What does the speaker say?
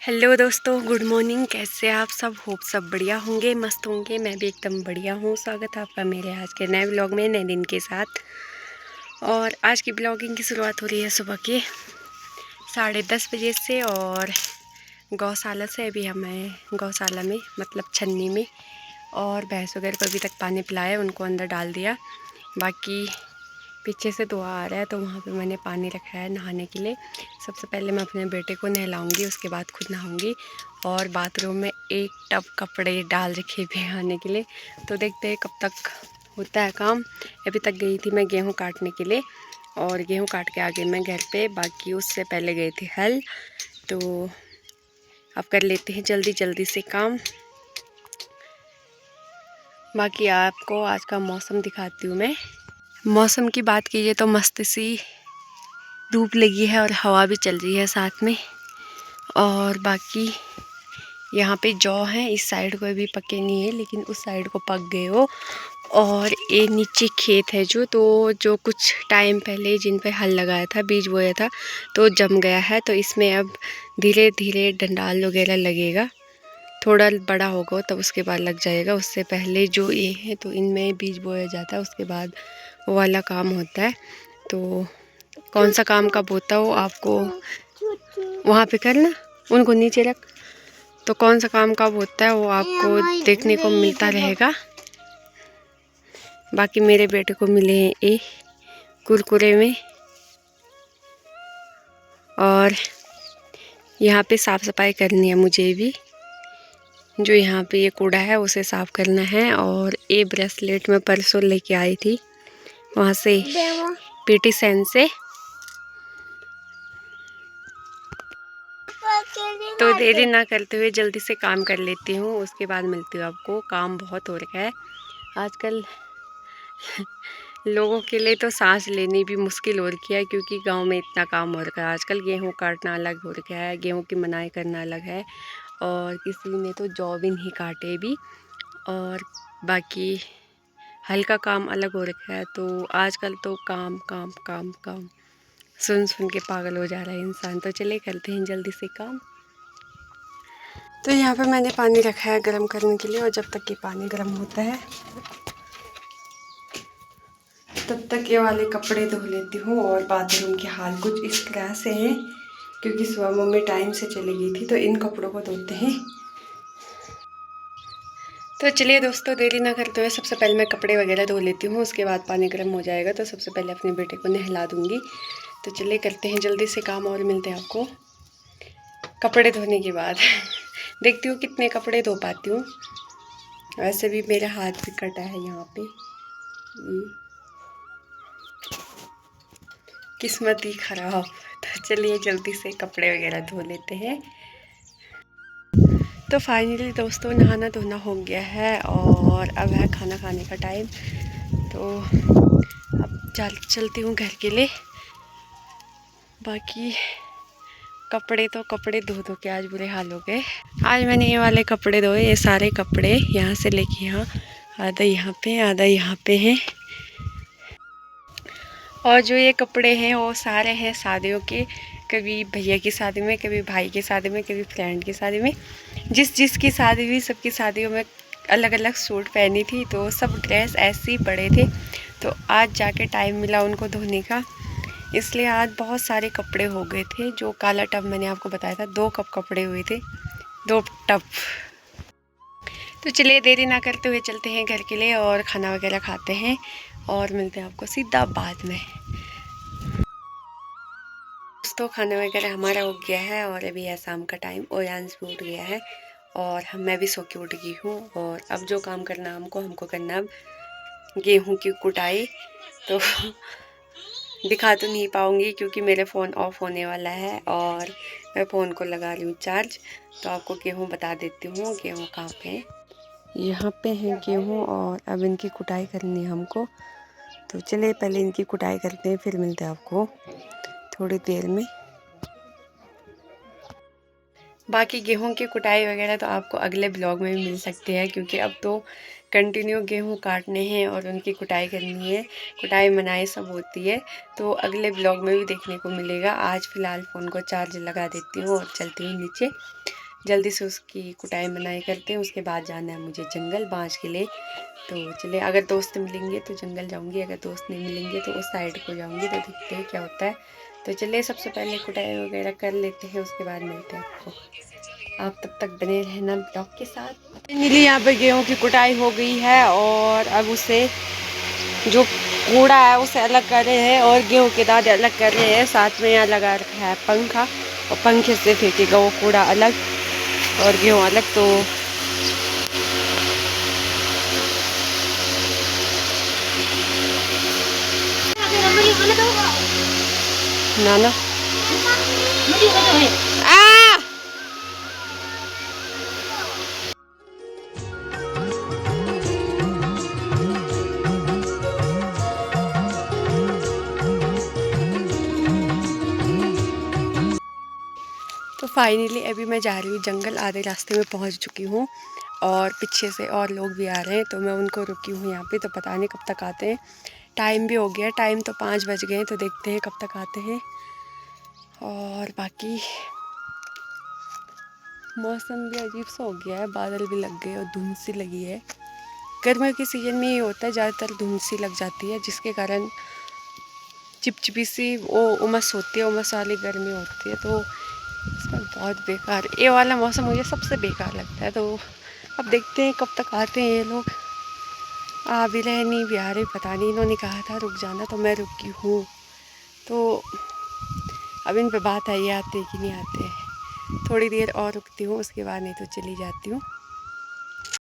Hello दोस्तों, good morning. कैसे आप सब? होप सब बढ़िया होंगे, मस्त होंगे। मैं भी एकदम बढ़िया हूँ। स्वागत है आपका मेरे आज के नए व्लॉग में, नए दिन के साथ। और आज की ब्लॉगिंग की शुरुआत हो रही है सुबह के 10:30 बजे से। और गौशाला से अभी हमें गौशाला में मतलब छन्नी में और भैंस वगैरह को अभी तक पानी पिलाया, उनको अंदर डाल दिया। बाकी पीछे से धुआं आ रहा है तो वहाँ पे मैंने पानी रखा है नहाने के लिए। सबसे पहले मैं अपने बेटे को नहलाऊंगी, उसके बाद खुद नहाऊंगी। और बाथरूम में एक टब कपड़े डाल रखे भी आने के लिए, तो देखते हैं कब तक होता है काम। अभी तक गई थी मैं गेहूँ काटने के लिए, और गेहूँ काट के आ गई मैं घर पे। बाकी उससे पहले गई थी हल। तो अब कर लेते हैं जल्दी जल्दी से काम। बाकी आपको आज का मौसम दिखाती हूँ मैं। मौसम की बात कीजिए तो मस्त सी धूप लगी है और हवा भी चल रही है साथ में। और बाकी यहाँ पे जौ हैं, इस साइड को भी पके नहीं है लेकिन उस साइड को पक गए हो। और ये नीचे खेत है जो कुछ टाइम पहले जिन पे हल लगाया था, बीज बोया था, तो जम गया है। तो इसमें अब धीरे धीरे डंडाल वगैरह लगेगा। थोड़ा बड़ा होगा तब उसके बाद लग जाएगा। उससे पहले जो ये है तो इनमें बीज बोया जाता है, उसके बाद वो वाला काम होता है। तो कौन सा काम कब होता है वो आपको वहाँ पे करना, उनको नीचे रख। तो कौन सा काम कब होता है वो आपको देखने को मिलता रहेगा। बाकी मेरे बेटे को मिले हैं ये कुरकुरे में। और यहाँ पे साफ़ सफाई करनी है मुझे भी। जो यहाँ पे ये कूड़ा है उसे साफ़ करना है। और ये ब्रेसलेट मैं परसों लेके आई थी वहाँ से, पीटी सेन से। तो देरी ना करते हुए जल्दी से काम कर लेती हूँ, उसके बाद मिलती हूँ आपको। काम बहुत हो रखा है आजकल। लोगों के लिए तो सांस लेनी भी मुश्किल हो रखी है, क्योंकि गांव में इतना काम हो रखा है आजकल। गेहूँ काटना अलग हो रखा है, गेहूँ की मनाई करना अलग है। और किसी ने तो जौ भी नहीं काटे भी। और बाकी हल का काम अलग हो रखा है। तो आजकल तो काम काम काम काम सुन सुन के पागल हो जा रहा है इंसान। तो चलिए करते हैं जल्दी से काम। तो यहाँ पे मैंने पानी रखा है गर्म करने के लिए, और जब तक ये पानी गर्म होता है तब तक ये वाले कपड़े धो लेती हूँ। और बाथरूम के हाल कुछ इस तरह से हैं, क्योंकि सुबह मम्मी टाइम से चली गई थी। तो इन कपड़ों को धोते हैं। तो चलिए दोस्तों, देरी ना करते हुए सबसे पहले मैं कपड़े वगैरह धो लेती हूँ, उसके बाद पानी गर्म हो जाएगा तो सबसे पहले अपने बेटे को नहला दूँगी। तो चलिए करते हैं जल्दी से काम, और मिलते हैं आपको कपड़े धोने के बाद। देखती हूँ कितने कपड़े धो पाती हूँ। वैसे भी मेरा हाथ भी कटा है यहाँ पे, किस्मत ही खराब। तो चलिए जल्दी से कपड़े वगैरह धो लेते हैं। तो फाइनली दोस्तों नहाना धोना हो गया है, और अब है खाना खाने का टाइम। तो अब चलती हूँ घर के लिए। बाकी कपड़े तो कपड़े धो धो के आज बुरे हाल हो गए। आज मैंने ये वाले कपड़े धोए, ये सारे कपड़े यहाँ से लेके यहाँ, आधा यहाँ पे आधा यहाँ पे हैं। और जो ये कपड़े हैं वो सारे हैं शादियों के, कभी भैया की शादी में, कभी भाई की शादी में, कभी फ्रेंड की शादी में। जिसकी शादी हुई सबकी शादियों में अलग अलग सूट पहनी थी, तो सब ड्रेस ऐसे ही पड़े थे। तो आज जाके टाइम मिला उनको धोने का, इसलिए आज बहुत सारे कपड़े हो गए थे। जो काला टब मैंने आपको बताया था, 2 कप कपड़े हुए थे, 2 टब। तो चलिए देरी ना करते हुए चलते हैं घर के लिए, और खाना वगैरह खाते हैं, और मिलते हैं आपको सीधा बाद में। दोस्तों खाना वगैरह हमारा हो गया है, और अभी है शाम का टाइम। ओयांश भी उठ गया है और मैं भी सो के उठ गई हूँ। और अब जो काम करना हमको करना अब गेहूँ की कुटाई। तो दिखा तो नहीं पाऊँगी क्योंकि मेरे फ़ोन ऑफ होने वाला है, और मैं फ़ोन को लगा रही हूँ चार्ज। तो आपको गेहूँ बता देती हूँ, गेहूँ कहाँ पे है। यहाँ पे है गेहूँ, और अब इनकी कुटाई करनी है हमको। तो चलिए पहले इनकी कुटाई करते हैं, फिर मिलते हैं आपको थोड़ी देर में। बाकी गेहूं की कुटाई वगैरह तो आपको अगले ब्लॉग में भी मिल सकती है, क्योंकि अब तो कंटिन्यू गेहूं काटने हैं और उनकी कुटाई करनी है। कुटाई मनाई सब होती है, तो अगले ब्लॉग में भी देखने को मिलेगा। आज फ़िलहाल फ़ोन को चार्ज लगा देती हूँ और चलती हूँ नीचे। जल्दी से उसकी कुटाई बनाई करते हैं। उसके बाद जाना है मुझे जंगल बाँझ के लिए। तो चले, अगर दोस्त मिलेंगे तो जंगल जाऊंगी, अगर दोस्त नहीं मिलेंगे तो उस साइड को जाऊंगी। तो देखते हैं क्या होता है। तो चलिए सबसे पहले कुटाई वगैरह कर लेते हैं, उसके बाद मिलते हैं आपको। आप तब तक बने रहना ब्लॉग के साथ। फाइनली यहाँ पे गेहूँ की कुटाई हो गई है और अब उसे जो कूड़ा है उसे अलग कर रहे हैं और गेहूँ के दाने अलग कर रहे हैं। साथ में यहाँ लगा रखा है पंखा और पंखे से फेंकेगा वो कूड़ा अलग और गेहूँ अलग। तो नाना तो फाइनली अभी मैं जा रही हूँ जंगल। आधे रास्ते में पहुँच चुकी हूँ और पीछे से और लोग भी आ रहे हैं। तो मैं उनको रुकी हूँ यहाँ पे। तो पता नहीं कब तक आते हैं। टाइम भी हो गया, टाइम तो 5 बज गए हैं। तो देखते हैं कब तक आते हैं। और बाकी मौसम भी अजीब सा हो गया है, बादल भी लग गए और धुंध सी लगी है। गर्मियों के सीज़न में ये होता है, ज़्यादातर धुंध सी लग जाती है, जिसके कारण चिपचिपी सी वो उमस होती है, उमस वाली गर्मी होती है। तो इसमें बहुत बेकार ये वाला मौसम मुझे सबसे बेकार लगता है। तो अब देखते हैं कब तक आते हैं ये लोग। आ भी रहे नहीं भी आ रहे, पता नहीं। इन्होंने कहा था रुक जाना तो मैं रुकी हूँ। तो अब इन पे बात है, ये आते कि नहीं आते। थोड़ी देर और रुकती हूँ, उसके बाद नहीं तो चली जाती हूँ।